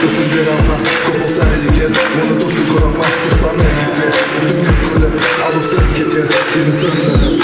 Dostun bir almaz, көп болса егер, оны достың көремez. Düşmanı gitse, üstünden kölіп, al dostың кетер, seni sındırып.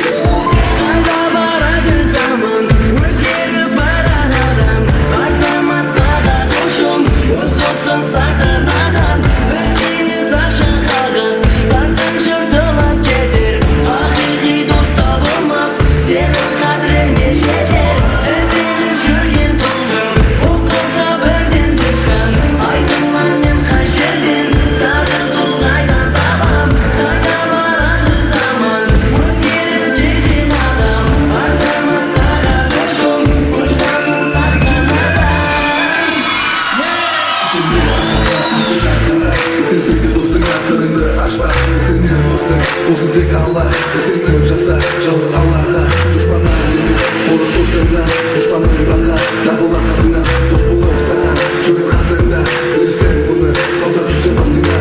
Қайда барады заман, өзгеріп барар адам. Арзамас қағаз ұшын, өз досын сақтар надан. Өзіңіз ашық қағаз, тартсаң жыртылып кетер. Ақиқи дос табылмас, сенің қадіріңе жетер. Ізденіп жүрген достым, оқылса бірден дұшпан. Айтыңлар мен қай жерден, садық дос қайдан табам. Қайда барады заман, өзгеріп кеткен адам. Арзамас қағаз ұшын, көжданын сатқан адам. Сенде адамға артылар дара, сенсеңде достың асырыңды ашпа. Сенер достың, болсын тек Алла. Сеніп жаса, жалғыз Аллаға. Düşmanlar емес, қорық достыңнан. Düşmanың барға, дабыл арқасынан. Дос болып саған, жүрек қасыңда. Білерсің оны, сауда түссе басыңа.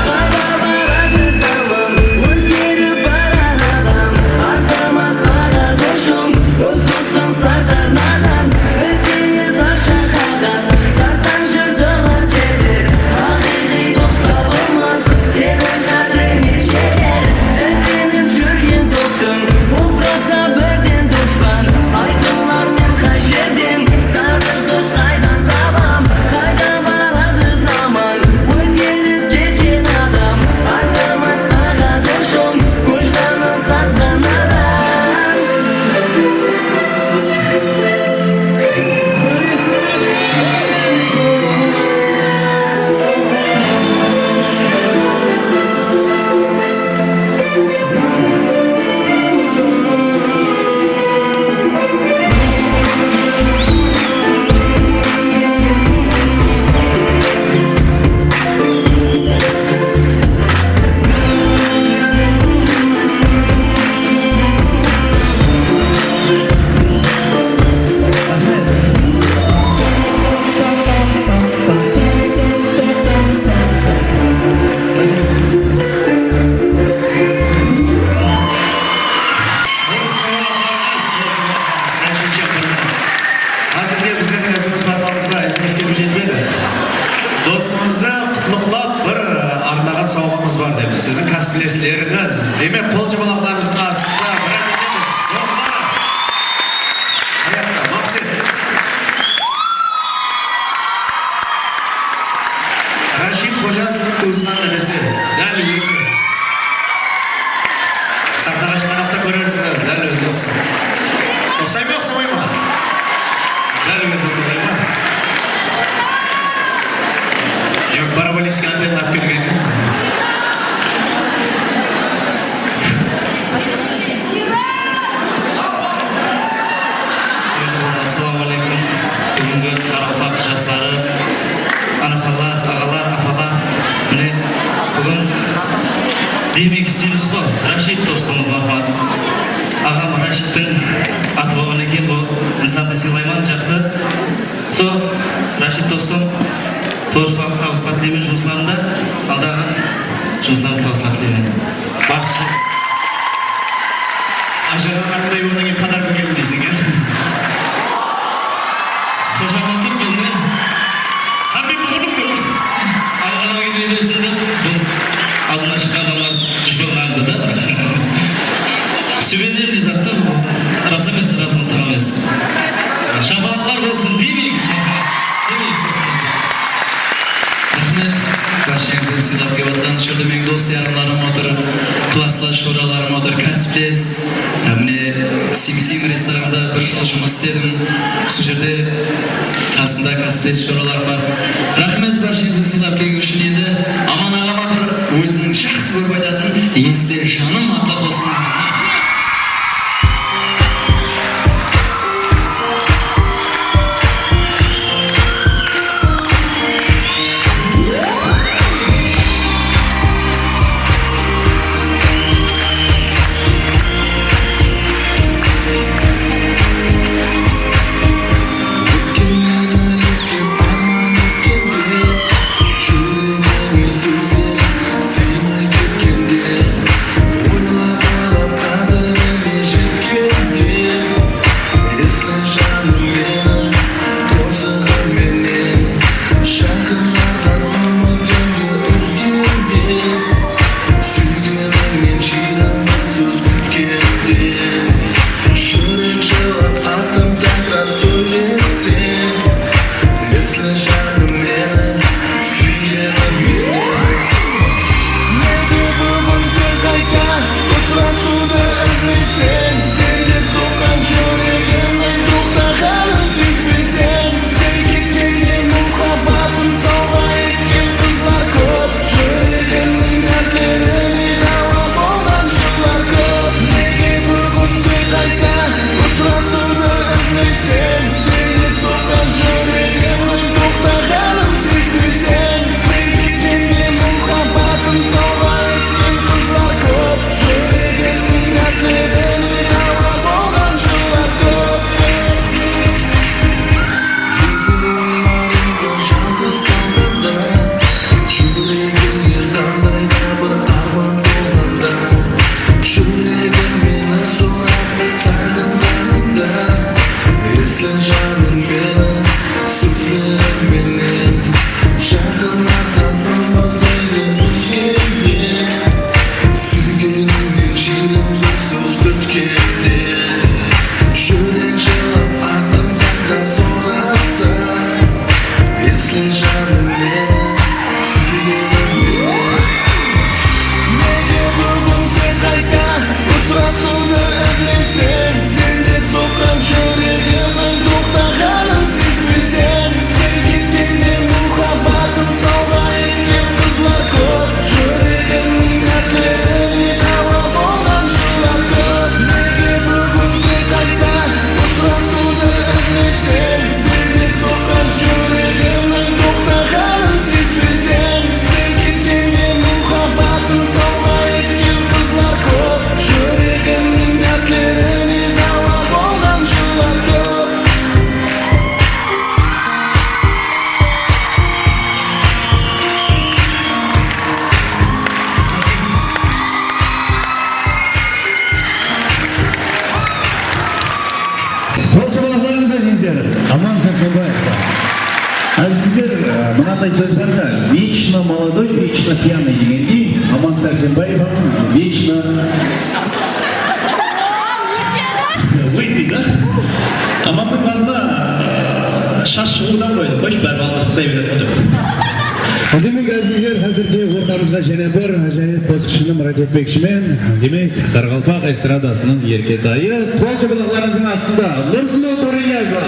Қайда барады заман, өзгеріп барар адам. Арзамас қағаз ұшын, өз досын сақтар надан. Іздеңіз ашық қағаз, тартсаң жыртылып кетер. Ақиқи дос табылмас, сенің қадіріңе жетер. Ізденіп жүрген достым, оқылса бірден дұшпан. Айтыңлар мен қай жерден, садық дос қайдан табам. Қайда барады заман, өзгеріп кеткен адам. Арзамас қағаз ұшын, көжданын сатқан адам. Қазірге біздің өзіміз порталымызға ізіміз келіп жетпеді. Достымызды құтлықлап бір арнаған сауалымыз бар деп. Сіздің кәсіптестеріңіз, демек қол жабалақтарыңыздың астында бір әдетеміз. Достар! Аяқта, Максим. Рашид Қожасының туысқан інісі, дәл өзі. Сахнаға шыққанда көрерсіздер, дәл өзі ұқсам. Ұқсай ма, ұқсамай ма? Дәл өзі солай ма? Параболический антенна алып келген. Ассалаумағалейкум. Бүгінгі Қарақалпақ жастары, анақалар, ағалар, апалар. Міне бүгін демек істейміз ғой. Рашид достымыз вафат. Ағам Рашидтің аты болған екен, бұл нысанды сыйлайман, жақсы. Рашид достым, тозбақ табысқа тілеймін жұмысларында, алдағы жұмысларын табысқа тілеймін. Бақытты. Ажаға қандай одан кейін подарка келді дейсің, е? Қожамалдық келді. Мен бұғыным бұл. Алғаға келген өзінде бұл алдына шыққан адамдар жүшпелғанды да. Сүйбендеріне затты бұл. Рас емес, рас мұнтақ емес. Шапалақлар болсын, демейік сені. Рахмет, баршаңызды сыйлап келіп отқан шүрдімек дос ярымларым отыр, класслас шораларым отыр, кәсіптес. Міне Сим ресторанында бір жыл жұмыс істедім. Сол жерде қасында кәсіптес шораларым бар. Рахмет, баршаңызды сыйлап келген үшін. Енді Аман ағама бір өзінің жақсы көріп айтатын есте жаным аты болсын. Arman etkende, şu Sen canım benim, suyunum benim. Nega bugun sen qayta uchrashuvni izlaysan? Sen deb so'kkan yuragimning to'xta halim sezmaysan. Sen ketganda muhabbatim sovg'a etgan qizlar ko'p. Yuragimning atlarini davlab olgan shular ko'p. Nega bugun sen qayta uchrashuvni izlaysan? Sen deb so'kkan yuragimning to'xta halim sezmaysan. Sen ketganda muhabbatim sovg'a etgan qizlar ko'p. Yuragimning atlarini davlab olgan shular ko'p. Спортшыларымыз әзіздер, Аман Сәрсенбаев. Әзіздер, мынандай сөз бар да, вечно молодой, вечно пьяный дегендей, Аман Сәрсенбаев вечно... Лысый, да? Аманның басында шаш шығудан қойды, қойшы бәрі балды қысай береді. Демек, әзіздер, қазірде ортамызға және бір әжайып қосқышыны мұрат етпекшімен, демек, Қарақалпақ эстрадасының еркетайы, қол шапалақтарыңыздың астында Нұрсұлу Торияева.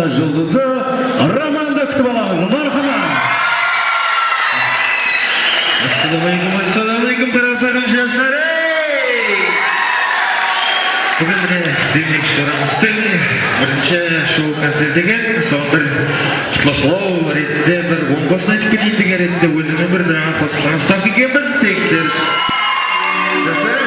Estrada жұлдызы Романды күтіп аламыз. Мархамат. Ассалаумалейкум, тараптарым жастар. Бүгін демек шарамыздың бірінші шоу концертіге соңғы құтлықтау ретінде бір оңғасын айтып кетейін деген ретінде өзінің бір драмы қосылған ұстап келгенбіз. Текстер жастар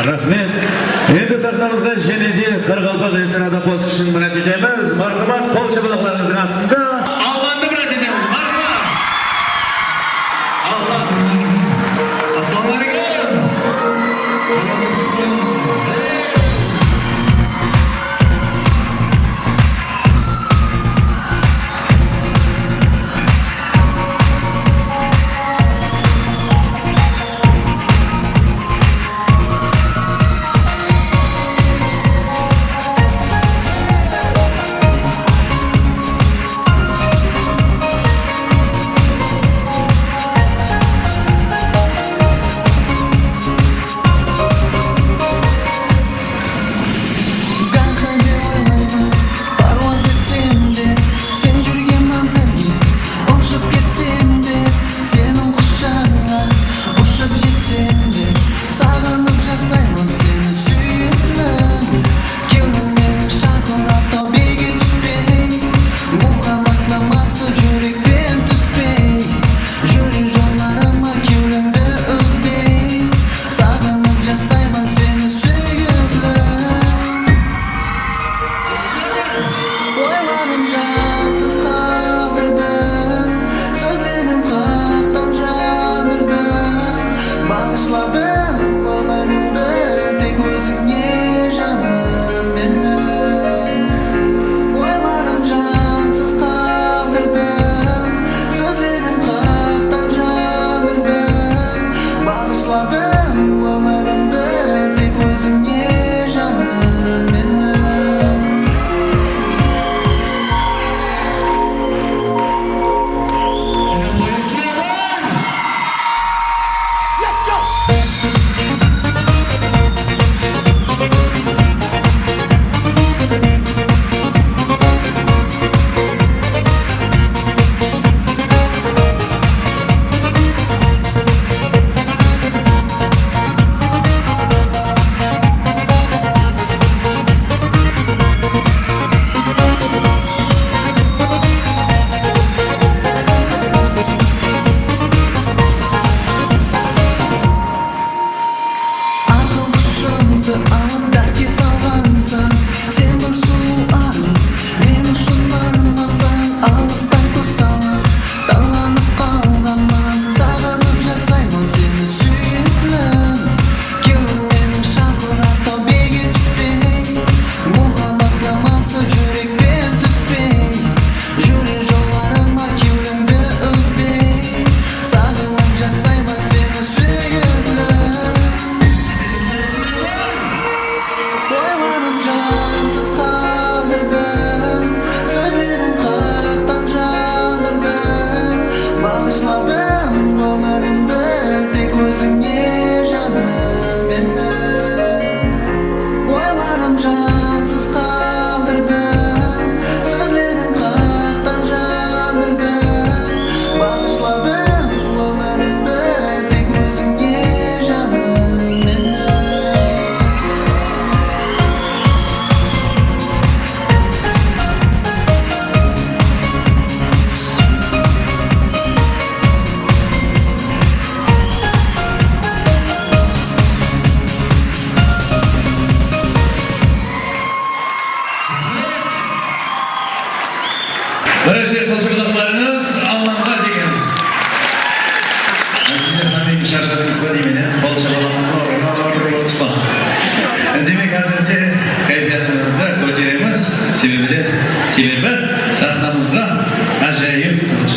Рахмет. Енді сахнамызға және де Қарғалпақ эстрада қосышын брат етеміз. Мархамат, қол шапалақтарыңыздың астында. Алланды брат етеміз. Мархамат. Ассалаумалейкум.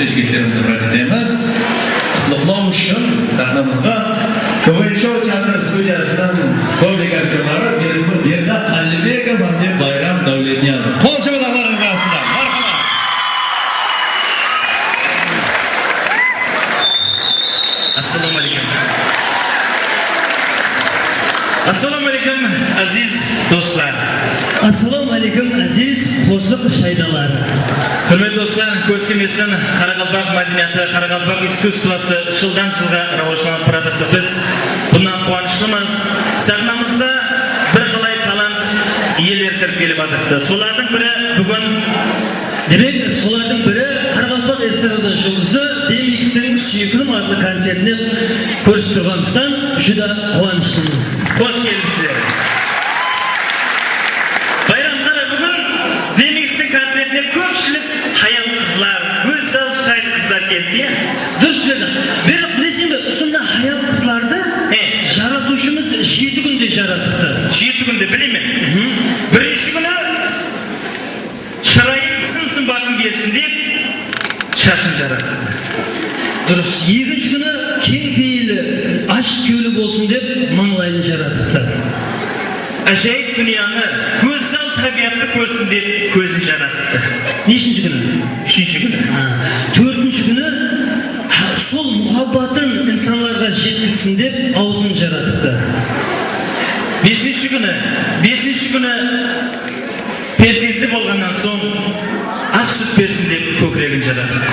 ешкектерімізді бәрітеміз. Құттықтау үшін сахнамызға КВН Шоу театр студиясының көбілік актерлары Бердап Әлібеков және Байрам Дәулетниязов. Қол шабалақтарыңыз астында. Мархабат. Ассаламу алейкум. Ассаламу алейкум, азиз достар. Ассаламу алейкум, азиз қосық шайдалар. Hürmetli dostlar, көзкемесін Қарақалпақ мәдениеті, Қарақалпақ искусствосы жылдан жылға рауашыланып баратыр. Біз бұнан қуаныштымыз. Сахнамызда бір қалай талант иелері кіріп келіп жатыр. Солардың бірі бүгін Демек, солардың бірі Қарақалпақ эстрада жұлдызы DMX-тің сүйекілім атты концертіне көрісіп тұрғанымыздан жүда қуаныштымыз. қош келдіңіздер. Байрамға бүгін DMX-тің концертіне көпшілік хаял қызлар, көз салшай қызлар келді. Дұрыс сөйледі. Бері білесің бе, сонда хаял қызларды жаратушымыз 7 күнде жаратыпты. 7 күнде білеймін. Бірінші күні шырайын сынсын бақым келсін деп шашын жаратты. Дұрыс. Екінші күні кең пейілі, ашық көйлі болсын деп маңлайын жаратыпты. Әжайып дүнияны, көз сал табиатты көрсін деп көзін жаратыпты. Нешінші күні? 3-ші күні. Төртінші күні сол мұхаббатын инсанларға жеткізсін деп аузын жаратыпты. 5-ші күні перзенті болғаннан соң ақ сүт берсін деп көкірегін жаратыпты.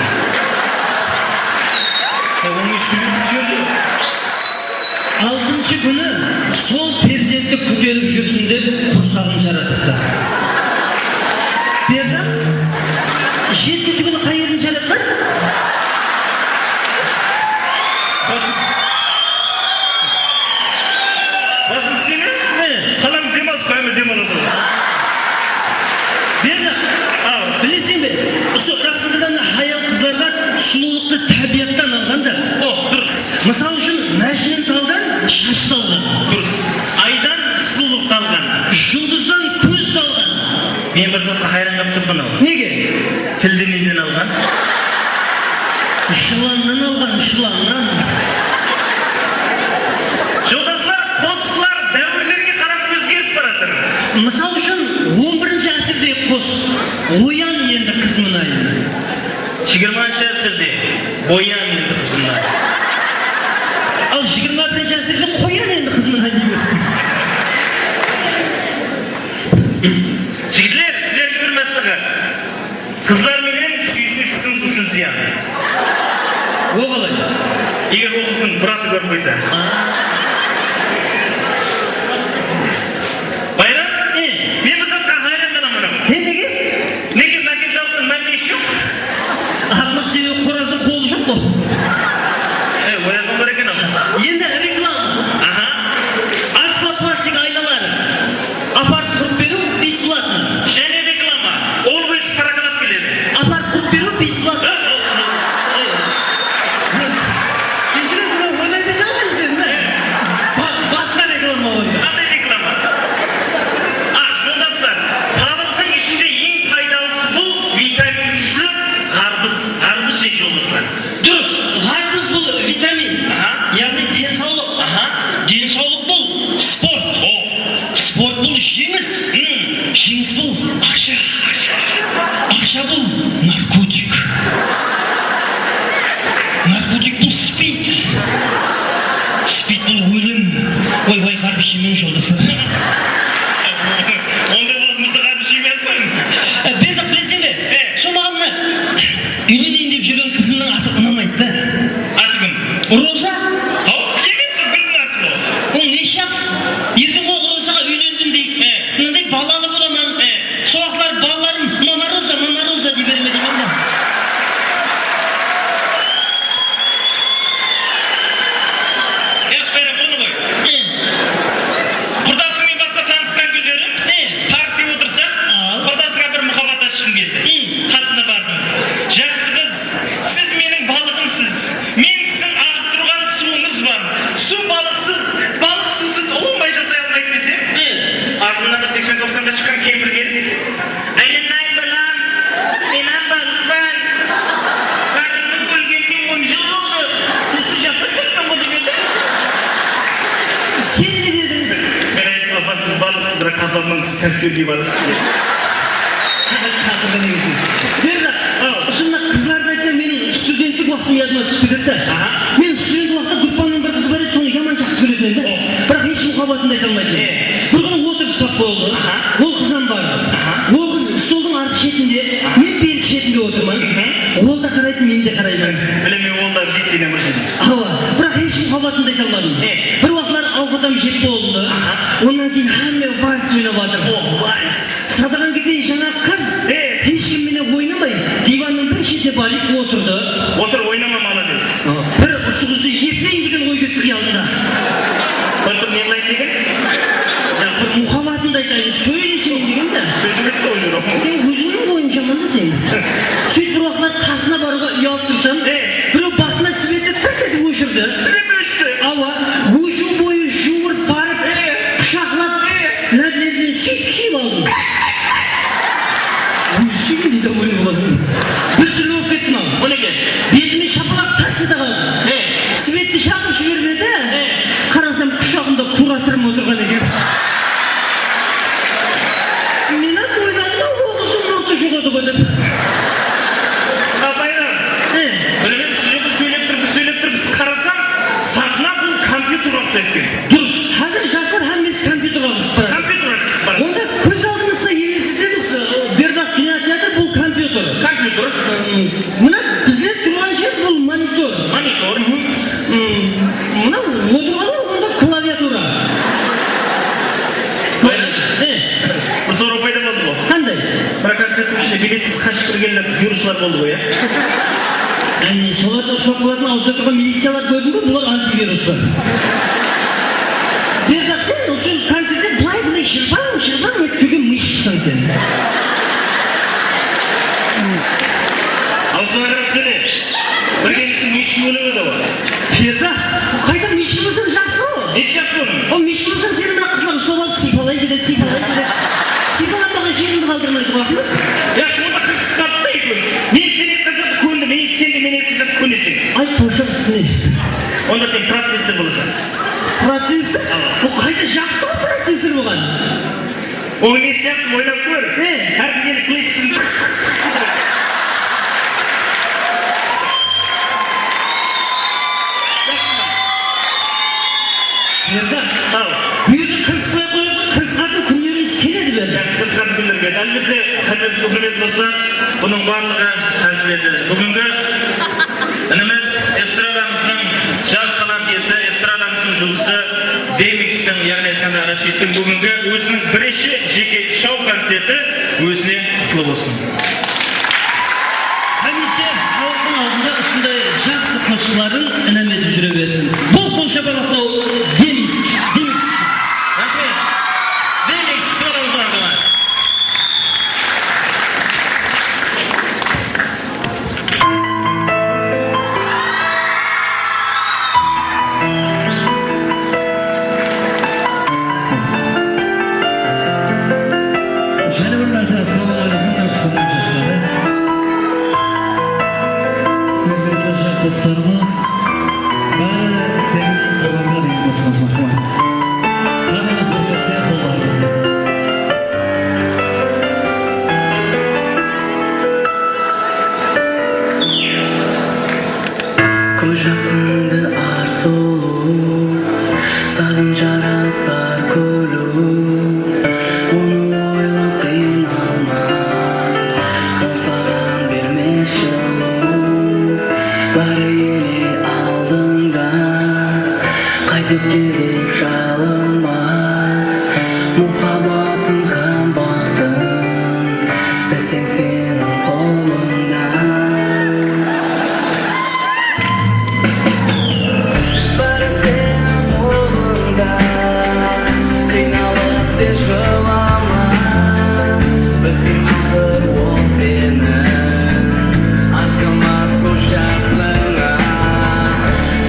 Алтыншы күні сол перзентті көтеріп жүрсін деп құрсағын жаратыпты. Берді? 7-ші күні қай жерін жаратқан? Басын істеме? Қалам демалыс қаймы демалады. Берді? Білесің бе? Осы расындадан хаял қызларға сұлулықты табиаттан алғанда. Дұрыс. Мысал үшін мәжінен талдан шашты алған. Дұрыс. Айдан сұлулықты алған. Жұлдыздан көзді алған. Мен бір затқа хайран қап тұрмын ау. Неге? Тілді неден алған? Шыланнан алған, шыланнан. Жолдастар, қосқылар дәуірлерге қарап өзгеріп баратыр. Мысал үшін 11-ші әсірде қос. Оян енді қызмынайын. 20-ші әсірде боян енді қызымнан. Ал 21-ші әсірде қоян енді қызмынайын деймесін. Жігітлер, сіздерге бір мәслігі. Қызларменен сүйсінсіз үшін зиян. О қалай? Егер ол қыздың бұраты көріп қойса. Байрам, мен бір затқа хайран қаламын ау. Неге? Неге мәкен залықтың мәнеш жоқ? Ақмақ себебі қоразың қолы жоқ қой. Ояқын бар екен ау. Енді реклама. Аквапластик айналары. Апарт құрып беру бесплатно. Және реклама. Ол өз қарақалап келеді. Апарт құрып беру бесплатно. Кешіресің, ойлайды жатырсың, басқа реклама ойды. Қандай реклама? Жолдастар, табыстың ішінде ең пайдалысы бұл витамин күшлі қарбыз жей жолдастар. Дұрыс, қарбыз бұл витамин. Яғни денсаулық. Денсаулық бұл спорт. Спорт бұл жеңіс. Жеңіс бұл ақша. Ақша бұл наркотик. Наркотик бұл спид. Спид бұл өлім. Ой, қарбыз жемең жолдастар. Онда болмаса қарбыз жемей атпайын. Бердік білесің бе? Сол маған үйленейін деп жүрген қызымның аты ұнамайды да. Аты кім? Роза? Емеспін, кімнің аты ол? Ол не шақс? Ертең ол Розаға үйлендім дейді. Мынандай балалы боламын. Сол уақытлар балаларым мама Роза дей берме деймін да. Яспайрам, оны ғой. Құрдасыңмен басқа танысқан күндері паркте отырсақ, құрдасыңа бір мұхаббат ашқым келді. Қасына бардым. Жақсы қыз, сіз менің балығымсыз. Мен сіздің ағып тұрған сәлкөлдей барасыз. Шынында қыздарды айтсам, менің студенттік уақытым ядыма түсіп кетті. Мен студент уақытта группамның бір қыз бар еді, соны яман жақсы көретін еді. Бірақ еш мұхаббатын айта алмайтын. Бір күні отырыстап болды. Ол қыздан барды. Ол қыз столдың арғы шетінде, мен бергі шетінде отырмын. Ол да қарайтын, мен де қараймын. Білемей ол да жетсене машина. Бірақ еш мұхаббатын айта алмадым. Бір уақытлар ауқатам жеп болды. Онан кейін әмме вальс ойнап жатыр. Садырған кетейін жаңа қыз ешкімменен ойнамай диванның бір шетіне барып отырды. Отыр ойнама молодец. Бір ұсы қызды епейін деген ой кетті қиялында. Бір не қылайын деген? Бір мұхаббатынды айтайын, сөйлесейін деген да. Сөйлемесі ойлыр. Сен өзіңнің ойын жаман сен. Сөйтіп бір уақытлар қасына баруға ұялып тұрсам, біреу бақына светті тырс етіп өшірді. Свет өшті. Өшу бойы жуырып барып, құшақлап, ләбілерден сүйіп алдым. Өшігін дейді ойын болатын. Bir türlü okuyettim abi. O ne gel? Betimi şapalak taksıda kaldım. Sivetli şapı şüvermedi. Karasam kuşağımda kuratırım oturgan ekan. Men at oynadım o kızın nokta şokadı koydum. Bayram. Öyle bir söylep dur, biz karasam sahna bu kompüter olsa etken. Duruz. Hazır жасар hemmesi kompüter olsun. Kompüter olsun. Onda көз алдыңызда елестетеміз. Бердақ кинотеатр бұл компьютер. Компьютер. Мына біздер тұрған жер бұл монитор. Монитор. Мына отырғаны онда клавиатура. Бір сору пайда болды ғой. Қандай? Бірақ концерттің ішінде билетсіз қашып кіргендер вирусылар болды ғой, Соларды ұстап қылатын ауызда тұрған милициялар көрдің бе? Бұлар антивируслар. Бердақ сен осы концертте былай шырбаң етіп жүрген мишықсың сен. Аузына қарап сөйле. Бір келісің миші өліп еді ғой. Бердақ, қайда миші болсаң жақсы ғой. Не жақсы оның? Ол миші болсаң сені мына қыздар ұстап алып сипалай береді. Сипаланбаған жеріңді қалдырмайды бақылық. Сонда қырсыз қалды да екеуміз. Мен сен екі қызды көндім, сен де мен екі қызды көндесің. Айт қошақ ісіне. Онда сен процессор боласың. Процессор? Ол қайда жақсы ғой процессор болған. Ол не жақсы ойлап көр. Әркім келіп клейсің. Бердақ, үйді қырсықпай қойып, қырсықатын күндеріңіз келеді бері. Қырсықатын күндер келеді. Әлбетте, қадірлі құрметті достар, бұның барлығы әзірледі. Бүгінгі ініміз эстрадамыздың жас талант иесі, эстрадамыздың жұлдызы Демикстің, яғни айтқанда Рашидтің бүгінгі өзінің бірінші жеке шоу концерті өзіне құтты болсын. Hemşe halkın altında üstünde жақсы қосшыларын інеметіп жүре берсін. Бұл қонша балықта Демикс. Рахмет. Демикс сұрадыңыз ардыңа. Dostlarımız bari senin olanlar yapmasına saklayın. Kanalımız birlikte kollarını. Kocasındı artulu, sağıncara sar kolu. Onu oylap kıynalma, o sağan vermiş yolu. Bari yeni aldığında qaytып gelip şalınma. Muhabbatın ham baktın, bilseng senin kolunda. Bari senin kolunda, kıynalıp sen жылама. Bilseng axir o senin arzimas ko'chasingga.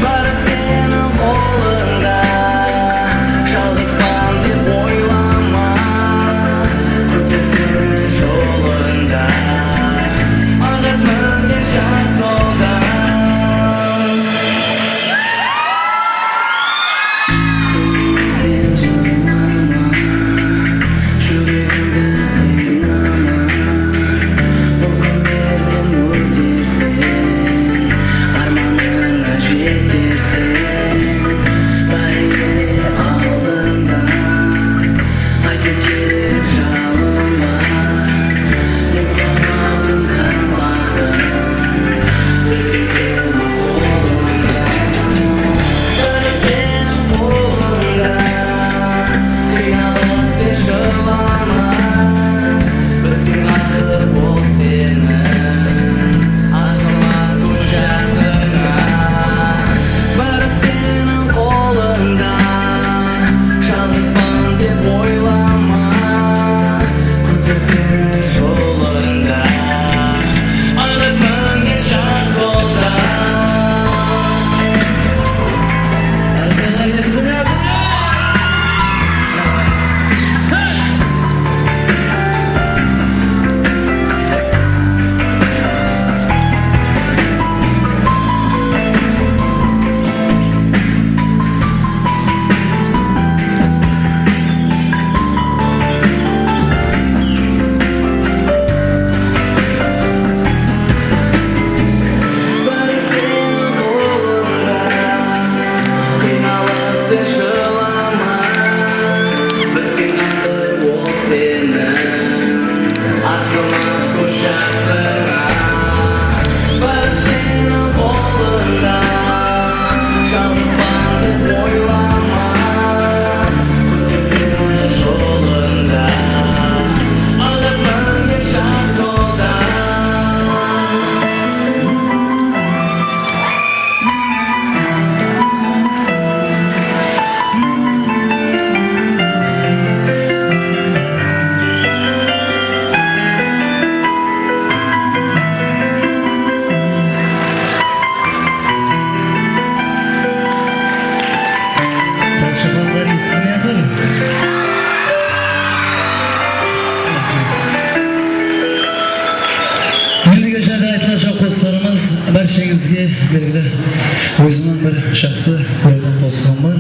Bari senin qo'lingda, Barchangizga belgili o'zimning bir shaxsiy ko'rgan do'stim bor.